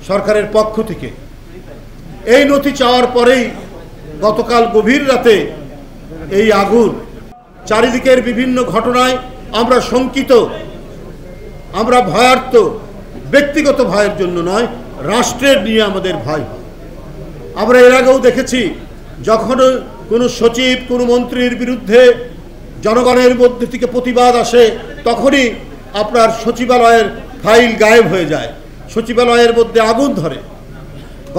সরকারের পক্ষ থেকে এই নথি চাওয়ার পরেই গতকাল গভীর রাতে এই আগুন, চারিদিকের বিভিন্ন ঘটনায় আমরা শঙ্কিত, আমরা ভয়ার্ত। ব্যক্তিগত ভয়ের জন্য নয়, রাষ্ট্রের নিয়ে আমাদের ভয় হয়। আমরা এর আগেও দেখেছি, যখন কোনো সচিব কোনো মন্ত্রীর বিরুদ্ধে জনগণের মধ্যে থেকে প্রতিবাদ আসে, তখনই আপনার সচিবালয়ের ফাইল গায়েব হয়ে যায়, সচিবালয়ের মধ্যে আগুন ধরে।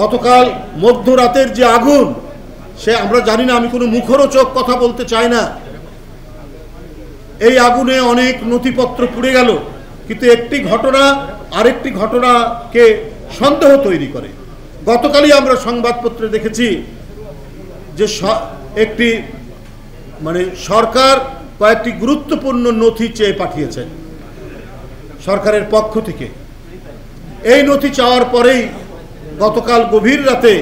গতকাল মধ্যরাতের যে আগুন, সে আমরা জানি না, আমি কোনো মুখরোচক কথা বলতে চাই না। এই আগুনে অনেক নথিপত্র পুড়ে গেল, কিন্তু একটি ঘটনা আরেকটি ঘটনাকে সন্দেহ তৈরি করে। গতকালই আমরা সংবাদপত্রে দেখেছি যে একটি সরকার কয়েকটি গুরুত্বপূর্ণ নথি চেয়ে পাঠিয়েছেন সরকারের পক্ষ থেকে। এই নথি চাওয়ার পরেই গতকাল গভীর রাতে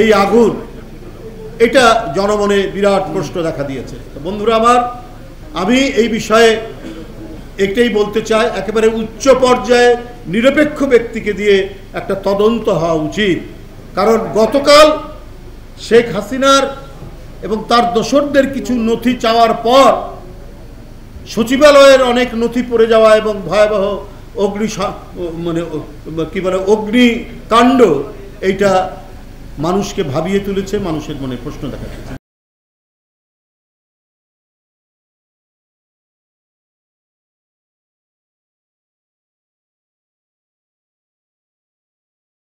এই আগুন, এটা জনমনে বিরাট প্রশ্ন দেখা দিয়েছে। বন্ধুরা আমার, আমি এই বিষয়ে একটাই বলতে চাই, একেবারে উচ্চ পর্যায়ে নিরপেক্ষ ব্যক্তিকে দিয়ে একটা তদন্ত হওয়া উচিত। কারণ গতকাল শেখ হাসিনার এবং তার দোসরদের কিছু নথি চাওয়ার পর সচিবালয়ের অনেক নথি পড়ে যাওয়া এবং ভয়াবহ অগ্নিকাণ্ড, এইটা মানুষকে ভাবিয়ে তুলেছে, মানুষের মনে প্রশ্ন দেখা দিয়েছে।